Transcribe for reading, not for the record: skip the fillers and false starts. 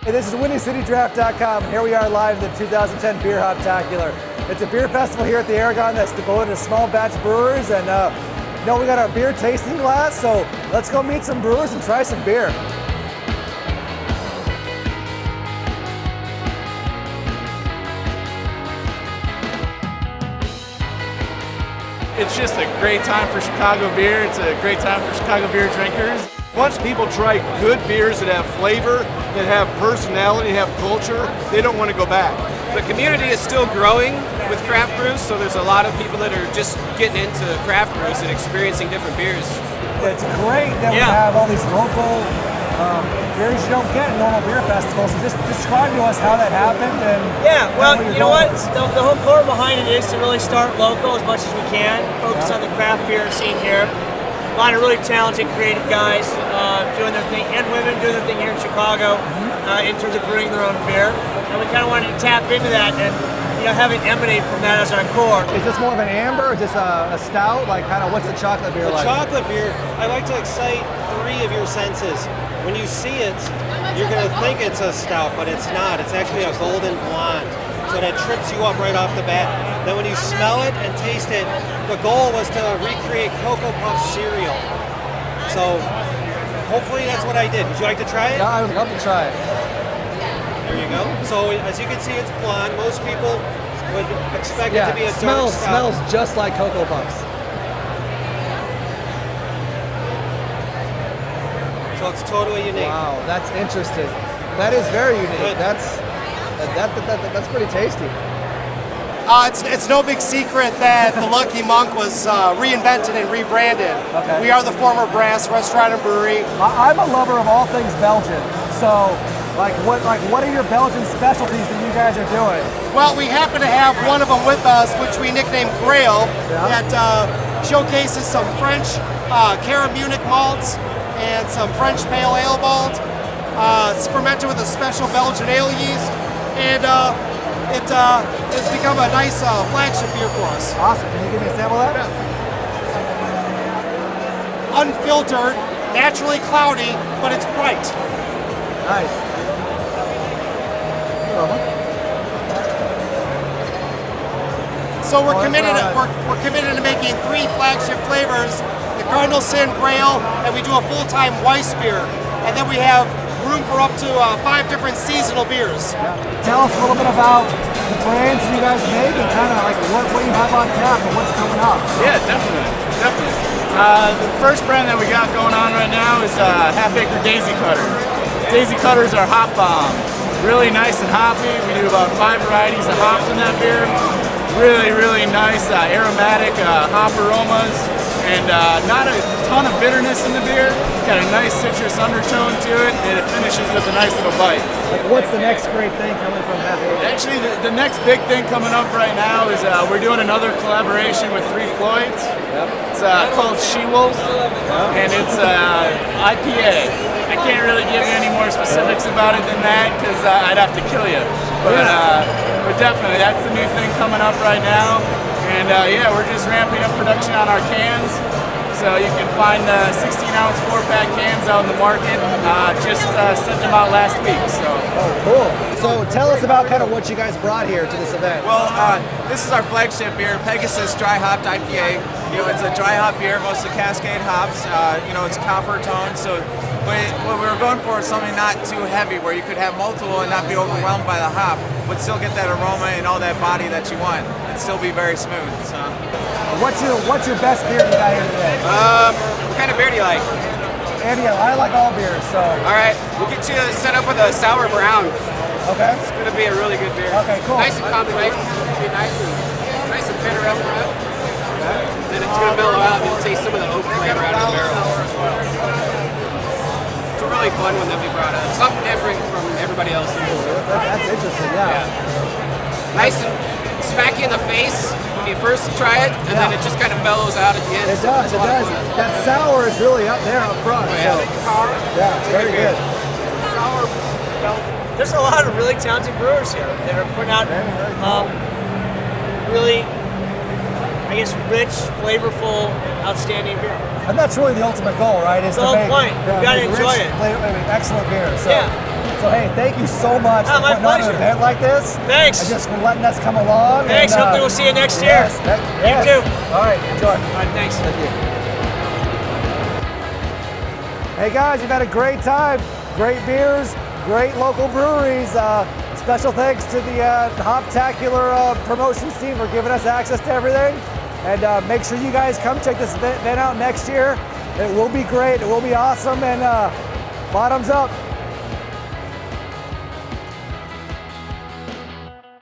Hey, this is WindyCityDraft.com. Here we are live at the 2010 Beer Hoptacular. It's a beer festival here at the Aragon that's devoted to small batch brewers, and we got our beer tasting glass, so let's go meet some brewers and try some beer. It's just a great time for Chicago beer. It's a great time for Chicago beer drinkers. Once people try good beers that have flavor, that have personality, have culture, they don't want to go back. The community is still growing with craft brews, so there's a lot of people that are just getting into craft brews and experiencing different beers. It's great that we have all these local beers you don't get in normal beer festivals. So just describe to us how that happened. And well, you know what? The whole core behind it is to really start local as much as we can, focus on the craft beer scene here. A lot of really talented, creative guys doing their thing, and women doing their thing here in Chicago in terms of brewing their own beer. And we kind of wanted to tap into that and have it emanate from that as our core. Is this more of an amber or just a stout? Like, kind of, what's the chocolate beer like? The chocolate beer, I like to excite 3 of your senses. When you see it, you're going to think it's a stout, but it's not. It's actually a golden blonde. So that trips you up right off the bat. Then when you smell it and taste it, the goal was to recreate Cocoa Puff cereal. So hopefully that's what I did. Would you like to try it? Yeah, I would love to try it. There you go. So as you can see, it's blonde. Most people would expect it to be a dark stout. Smells just like Cocoa Puffs. So it's totally unique. Wow, that's interesting. That is very unique. Good. That's pretty tasty. It's no big secret that the Lucky Monk was reinvented and rebranded. Okay. We are the former Brass Restaurant and Brewery. I'm a lover of all things Belgian. So, what are your Belgian specialties that you guys are doing? Well, we happen to have one of them with us, which we nicknamed Grail, that showcases some French Cara Munich malts and some French Pale Ale malt. It's fermented with a special Belgian ale yeast, and it's become a nice flagship beer for us. Awesome. Can you give me a sample of that? Unfiltered, naturally cloudy, but it's bright. Nice. So we're committed to making 3 flagship flavors: the Cardinal Sin Grail, and we do a full-time Weiss beer, and then we have room for up to 5 different seasonal beers. Yeah. Tell us a little bit about the brands you guys make and kind of like what you have on tap and what's coming up. Yeah, definitely. The first brand that we got going on right now is Half Acre Daisy Cutter. Daisy Cutters are hop bomb. Really nice and hoppy. We do about 5 varieties of hops in that beer. Really, really nice aromatic hop aromas, and not a ton of bitterness in the beer. Got a nice citrus undertone to it, and it finishes with a nice little bite. Like, what's the next great thing coming from that? Actually, the next big thing coming up right now is we're doing another collaboration with 3 Floyds. It's called She-Wolf, and it's IPA. I can't really give you any more specifics about it than that because I'd have to kill you. But definitely, that's the new thing coming up right now. And we're just ramping up production on our cans. So you can find 16-ounce 4-pack cans out in the market. Just sent them out last week. So. Oh, cool. So tell us about kind of what you guys brought here to this event. Well, this is our flagship beer, Pegasus Dry Hopped IPA. It's a dry hop beer, mostly Cascade hops. It's copper tone, so what we were going for is something not too heavy, where you could have multiple and not be overwhelmed by the hop, but still get that aroma and all that body that you want, and still be very smooth. So. What's your best beer you got here today? What kind of beer do you like? Andy, I like all beers, so. All right, we'll get you set up with a sour brown. Okay. It's going to be a really good beer. Okay, cool. Nice and complex. It'll be nice and bitter up front. Then it's going to mellow out and you'll taste some of the oak flavor out of the barrel as well. It's a really fun one that we brought up. Something different from everybody else. That's interesting, yeah. Nice and smack you in the face when you first try it, and then it just kind of mellows out at the end. It does. That sour is really up there up front. Oh, yeah. So, it's very good. There's a lot of really talented brewers here that are putting out really, I guess, rich, flavorful, outstanding beer. And that's really the ultimate goal, right? Is the to whole make, point. You gotta enjoy it. Excellent beer. So. Yeah. So hey, thank you so much for my putting on an pleasure. event like this. Thanks. And just for letting us come along. Thanks. And, Hopefully we'll see you next yes, year. yes. You too. All right, enjoy. All right, thanks. Thank you. Hey guys, you've had a great time. Great beers, great local breweries. Special thanks to the Hoptacular promotions team for giving us access to everything. And make sure you guys come check this event out next year. It will be great. It will be awesome. And bottoms up.